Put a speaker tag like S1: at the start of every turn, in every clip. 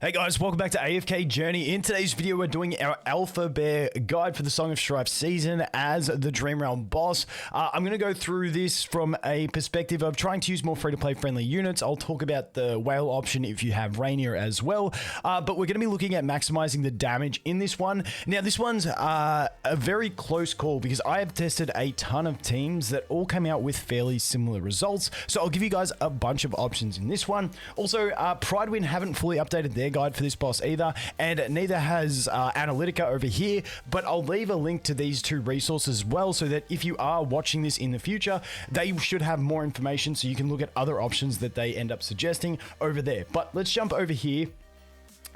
S1: Hey guys, welcome back to AFK Journey. In today's video, we're doing our Alpha Bear guide for the Song of Strife season as the Dream Realm boss. I'm going to go through this from a perspective of trying to use more free-to-play friendly units. I'll talk about the whale option if you have Rainier as well. But we're going to be looking at maximizing the damage in this one. Now, this one's a very close call because I have tested a ton of teams that all came out with fairly similar results. So I'll give you guys a bunch of options in this one. Also, Pridewind haven't fully updated their guide for this boss either, and neither has Analytica over here, but I'll leave a link to these two resources as well so that if you are watching this in the future, they should have more information so you can look at other options that they end up suggesting over there. But let's jump over here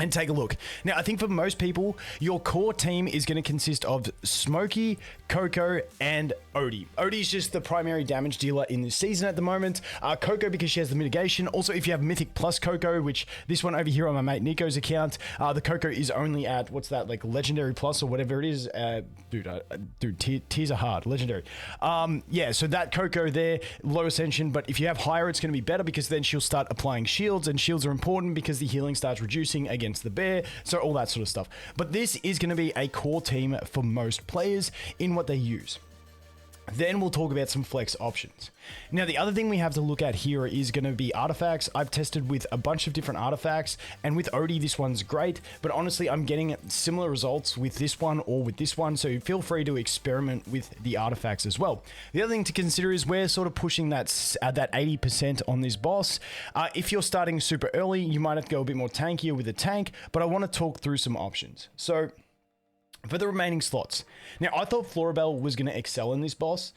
S1: and take a look. Now, I think for most people, your core team is going to consist of Smokey, Coco, and Odie. Odie's just the primary damage dealer in this season at the moment. Coco, because she has the mitigation. Also, if you have Mythic plus Coco, which this one over here on my mate Nico's account, the Coco is only at, what's that, like Legendary plus or whatever it is. Dude, tiers are hard. Legendary. Yeah, so that Coco there, low ascension, but if you have higher, it's going to be better because then she'll start applying shields, and shields are important because the healing starts reducing against the bear, so all that sort of stuff. But this is going to be a core team for most players in what they use. Then we'll talk about some flex options. Now, the other thing we have to look at here is going to be artifacts. I've tested with a bunch of different artifacts, and with Odie, this one's great, but honestly, I'm getting similar results with this one or with this one, so feel free to experiment with the artifacts as well. The other thing to consider is we're sort of pushing that 80% on this boss. If you're starting super early, you might have to go a bit more tankier with a tank, but I want to talk through some options. So, for the remaining slots. Now, I thought Florabelle was going to excel in this boss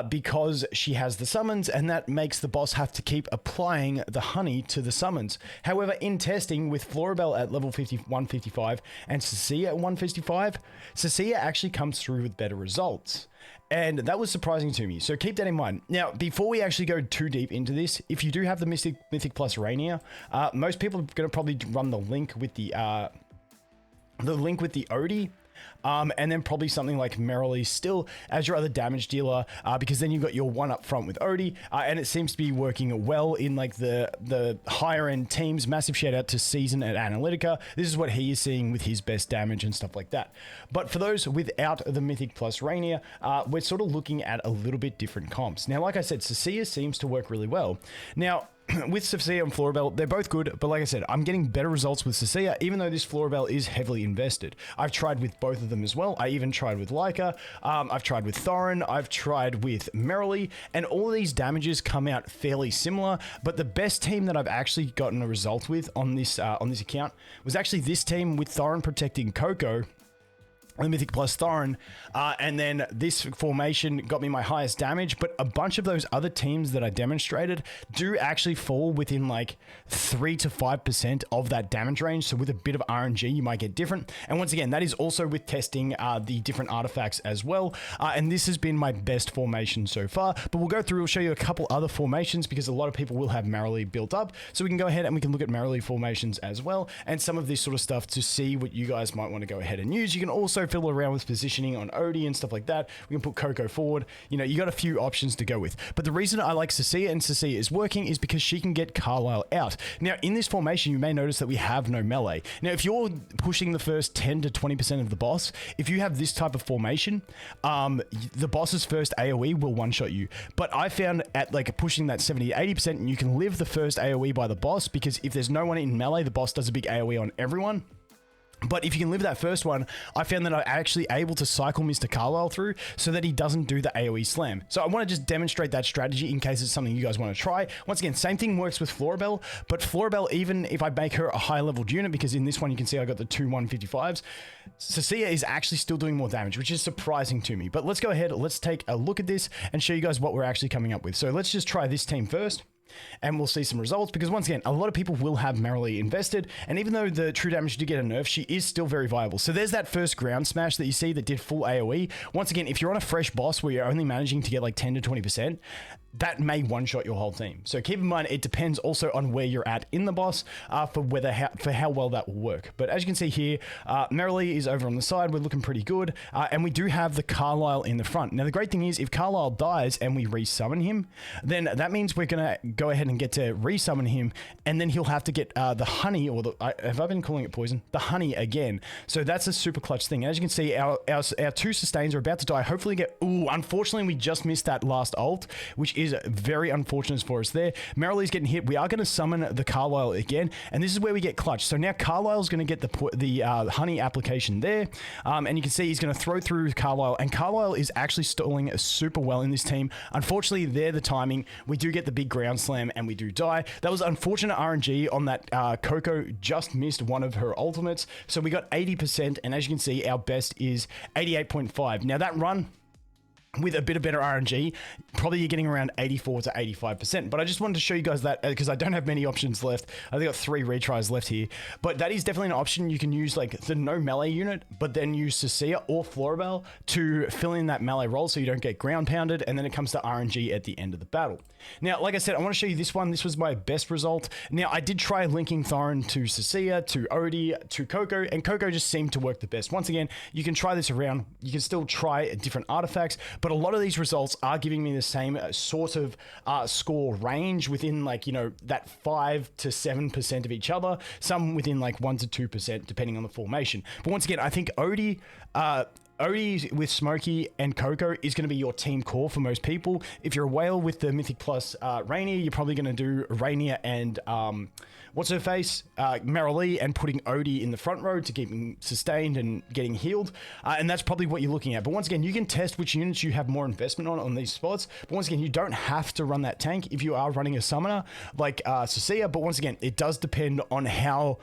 S1: because she has the summons, and that makes the boss have to keep applying the honey to the summons. However, in testing with Florabelle at level 155 and Cecilia at 155, Cecilia actually comes through with better results. And that was surprising to me, so keep that in mind. Now, before we actually go too deep into this, if you do have the Mythic plus Rainier, most people are going to probably run the link with the Odie. And then probably something like Merrily still as your other damage dealer, because then you've got your one up front with Odie, and it seems to be working well in like the higher end teams. Massive shout out to Season at Analytica. This is what he is seeing with his best damage and stuff like that. But for those without the Mythic plus Rainier, we're sort of looking at a little bit different comps. Now, like I said, Cecilia seems to work really well. Now, with Cecilia and Florabelle, they're both good, but like I said, I'm getting better results with Cecilia, even though this Florabelle is heavily invested. I've tried with both of them as well. I even tried with Leica, I've tried with Thorin, I've tried with Merrily, and all of these damages come out fairly similar, but the best team that I've actually gotten a result with on this account was actually this team with Thorin protecting Coco, the Mythic plus Thorin, and then this formation got me my highest damage, but a bunch of those other teams that I demonstrated do actually fall within like 3 to 5% of that damage range, so with a bit of RNG, you might get different. And once again, that is also with testing the different artifacts as well, and this has been my best formation so far, but we'll go through, we'll show you a couple other formations because a lot of people will have Merrily built up, so we can go ahead and we can look at Merrily formations as well, and some of this sort of stuff to see what you guys might want to go ahead and use. You can also fiddle around with positioning on Odie and stuff like that. We can put Coco forward. You know, you got a few options to go with. But the reason I like Cecilia and Cecilia is working is because she can get Carlisle out. Now, in this formation, you may notice that we have no melee. Now, if you're pushing the first 10 to 20% of the boss, if you have this type of formation, the boss's first AoE will one-shot you. But I found at like pushing that 70 to 80%, you can live the first AoE by the boss, because if there's no one in melee, the boss does a big AoE on everyone. But if you can live that first one, I found that I'm actually able to cycle Mr. Carlisle through so that he doesn't do the AoE slam. So I want to just demonstrate that strategy in case it's something you guys want to try. Once again, same thing works with Florabelle, but Florabelle, even if I make her a high leveled unit, because in this one you can see I got the two 155s, Cecilia is actually still doing more damage, which is surprising to me. But let's go ahead, let's take a look at this and show you guys what we're actually coming up with. So let's just try this team first, and we'll see some results, because once again, a lot of people will have Merrily invested, and even though the true damage did get a nerf, she is still very viable. So there's that first ground smash that you see that did full AoE. Once again, if you're on a fresh boss where you're only managing to get like 10 to 20%, that may one-shot your whole team. So keep in mind, it depends also on where you're at in the boss for how well that will work. But as you can see here, Merrily is over on the side. We're looking pretty good. And we do have the Carlisle in the front. Now, the great thing is if Carlisle dies and we resummon him, then that means we're going to go ahead and get to resummon him, and then he'll have to get the honey, or have I been calling it poison? The honey again. So that's a super clutch thing. As you can see, our 2 sustains are about to die. Hopefully get, ooh, unfortunately we just missed that last ult, which is very unfortunate for us there. Merrily's getting hit. We are going to summon the Carlisle again, and this is where we get clutch. So now Carlisle's going to get the honey application there, and you can see he's going to throw through Carlisle, and Carlisle is actually stalling super well in this team. Unfortunately, there the timing, we do get the big ground slam and we do die. That was unfortunate RNG on that. Coco just missed one of her ultimates, so we got 80%, and as you can see, our best is 88.5. Now that run, with a bit of better RNG, probably you're getting around 84 to 85%. But I just wanted to show you guys that because I don't have many options left. I've got 3 retries left here. But that is definitely an option. You can use like the no melee unit, but then use Cecilia or Floribel to fill in that melee role so you don't get ground pounded, and then it comes to RNG at the end of the battle. Now, like I said, I want to show you this one. This was my best result. Now, I did try linking Thorin to Cecilia, to Odie, to Coco, and Coco just seemed to work the best. Once again, you can try this around. You can still try different artifacts, but a lot of these results are giving me the same sort of score range within, like, you know, that 5 to 7% of each other, some within like 1 to 2% depending on the formation. But once again, I think Odie with Smokey and Coco is going to be your team core for most people. If you're a whale with the Mythic Plus Rainier, you're probably going to do Rainier and what's her face, Marilee, and putting Odie in the front row to keep him sustained and getting healed, and that's probably what you're looking at. But once again, you can test which units you have more investment on these spots. But once again, you don't have to run that tank if you are running a summoner like Cecilia. But once again, it does depend on how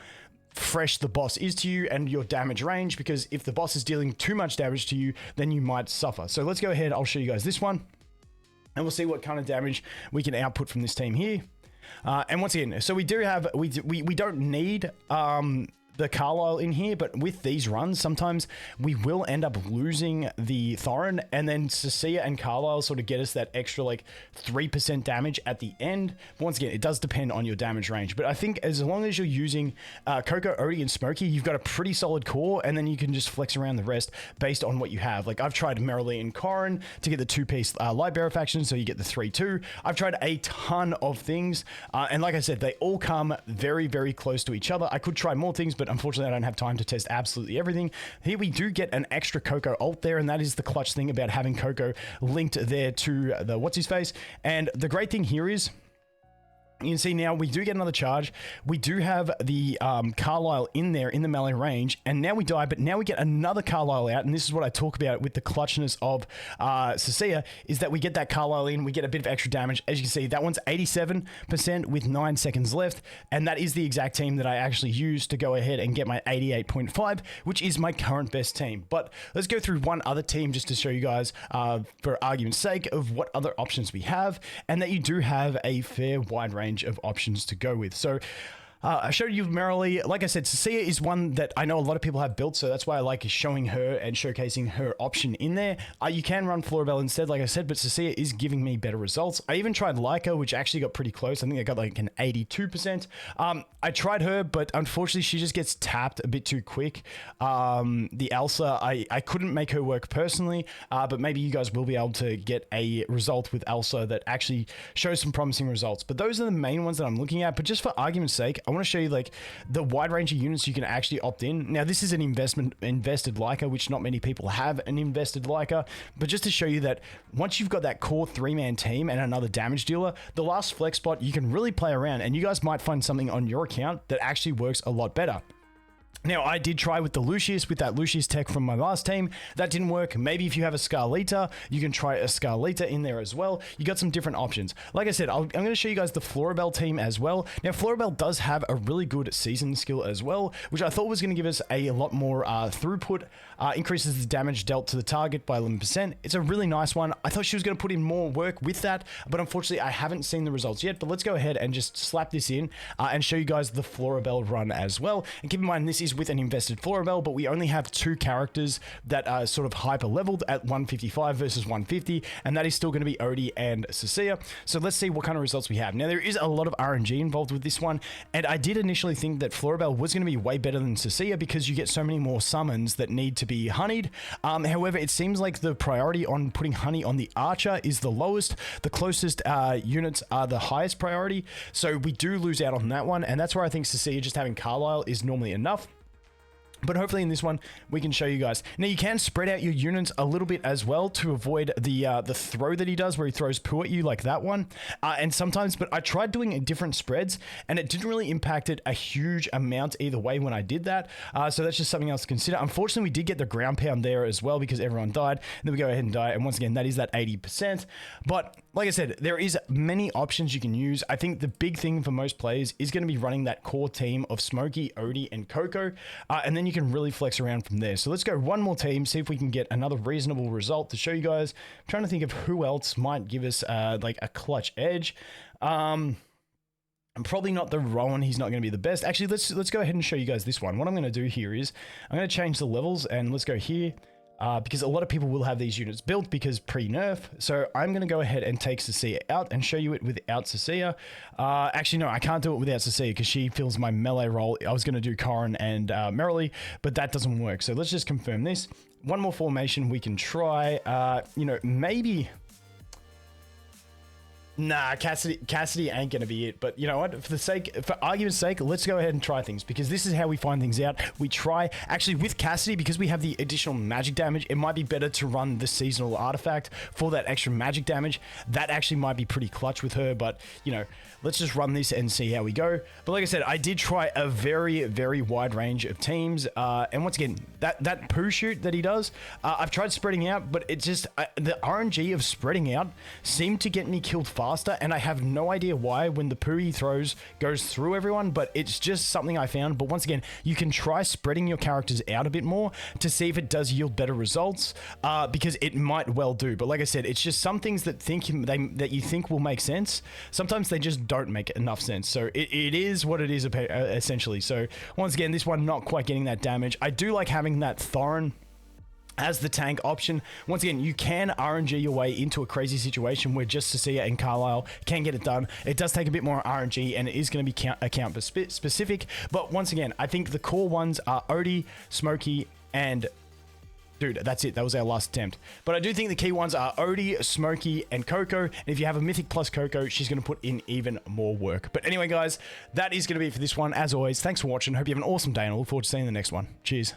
S1: fresh the boss is to you and your damage range, because if the boss is dealing too much damage to you, then you might suffer. So let's go ahead, I'll show you guys this one, and we'll see what kind of damage we can output from this team here. And once again, so we do have, we don't need the Carlisle in here, but with these runs, sometimes we will end up losing the Thorin, and then Cecilia and Carlisle sort of get us that extra like 3% damage at the end. But once again, it does depend on your damage range. But I think as long as you're using Coco, Odie, and Smokey, you've got a pretty solid core, and then you can just flex around the rest based on what you have. Like I've tried Marilee and Corrin to get the 2-piece Lightbearer faction, so you get the 3-2. I've tried a ton of things, and like I said, they all come very, very close to each other. I could try more things, but unfortunately I don't have time to test absolutely everything. Here we do get an extra Coco ult there, and that is the clutch thing about having Coco linked there to the what's-his-face. And the great thing here is, you can see now we do get another charge. We do have the Carlisle in there in the melee range, and now we die, but now we get another Carlisle out, and this is what I talk about with the clutchness of Cecilia, is that we get that Carlisle in, we get a bit of extra damage. As you can see, that one's 87% with 9 seconds left, and that is the exact team that I actually used to go ahead and get my 88.5, which is my current best team. But let's go through one other team just to show you guys, for argument's sake, of what other options we have, and that you do have a fair wide range of options to go with. So I showed you Marilee. Like I said, Cecilia is one that I know a lot of people have built, so that's why I like showing her and showcasing her option in there. You can run Floribel instead, like I said, but Cecilia is giving me better results. I even tried Leica, which actually got pretty close. I think I got like an 82%. I tried her, but unfortunately she just gets tapped a bit too quick. The Elsa, I couldn't make her work personally, but maybe you guys will be able to get a result with Elsa that actually shows some promising results. But those are the main ones that I'm looking at. But just for argument's sake, I want to show you like the wide range of units you can actually opt in. Now this is an invested Leica, which not many people have an invested Leica, but just to show you that once you've got that core 3-man team and another damage dealer, the last flex spot you can really play around, and you guys might find something on your account that actually works a lot better. Now, I did try with the Lucius, with that Lucius tech from my last team. That didn't work. Maybe if you have a Scarlita, you can try a Scarlita in there as well. You got some different options. Like I said, I'm going to show you guys the Floribel team as well. Now, Floribel does have a really good season skill as well, which I thought was going to give us a lot more throughput, increases the damage dealt to the target by 11%. It's a really nice one. I thought she was going to put in more work with that, but unfortunately, I haven't seen the results yet. But let's go ahead and just slap this in and show you guys the Floribel run as well. And keep in mind, this is is with an invested Floribel, but we only have 2 characters that are sort of hyper leveled at 155 versus 150, and that is still going to be Odie and Cecilia. So let's see what kind of results we have. Now, there is a lot of RNG involved with this one, and I did initially think that Floribel was going to be way better than Cecilia because you get so many more summons that need to be honeyed. However, it seems like the priority on putting honey on the archer is the lowest. The closest units are the highest priority, so we do lose out on that one, and that's where I think Cecilia just having Carlisle is normally enough. But hopefully in this one, we can show you guys. Now, you can spread out your units a little bit as well to avoid the throw that he does, where he throws poo at you like that one. And sometimes, but I tried doing different spreads, and it didn't really impact it a huge amount either way when I did that. So that's just something else to consider. Unfortunately, we did get the ground pound there as well because everyone died. And then we go ahead and die. And once again, that is that 80%. But like I said, there is many options you can use. I think the big thing for most players is going to be running that core team of Smokey, Odie, and Coco. And then you can really flex around from there. So let's go one more team, see if we can get another reasonable result to show you guys. I'm trying to think of who else might give us like a clutch edge. I'm probably not the Rowan. He's not going to be the best. Actually, let's go ahead and show you guys this one. What I'm going to do here is I'm going to change the levels, and let's go here. Because a lot of people will have these units built because pre-nerf. So I'm going to go ahead and take Cecilia out and show you it without Cecilia. Actually, no, I can't do it without Cecilia because she fills my melee role. I was going to do Corin and Merrily, but that doesn't work. So let's just confirm this. One more formation we can try. You know, maybe... Nah, Cassidy ain't gonna be it, but you know what? For argument's sake, let's go ahead and try things, because this is how we find things out. We try, actually with Cassidy, because we have the additional magic damage, it might be better to run the seasonal artifact for that extra magic damage. That actually might be pretty clutch with her, but you know, let's just run this and see how we go. But like I said, I did try a very, very wide range of teams, and once again, that poo shoot that he does, I've tried spreading out, but it just, the RNG of spreading out seemed to get me killed faster, and I have no idea why when the poo he throws goes through everyone, but it's just something I found. But once again, you can try spreading your characters out a bit more to see if it does yield better results, because it might well do. But like I said, it's just some things that that you think will make sense. Sometimes they just don't make enough sense. So it is what it is essentially. So once again, this one not quite getting that damage. I do like having that Thorin as the tank option. Once again, you can RNG your way into a crazy situation where just Cecilia and Carlisle can get it done. It does take a bit more RNG, and it is going to be account specific. But once again, I think the core ones are Odie, Smokey, and... Dude, that's it. That was our last attempt. But I do think the key ones are Odie, Smokey, and Coco. And if you have a Mythic plus Coco, she's going to put in even more work. But anyway, guys, that is going to be it for this one. As always, thanks for watching. Hope you have an awesome day, and I look forward to seeing you in the next one. Cheers.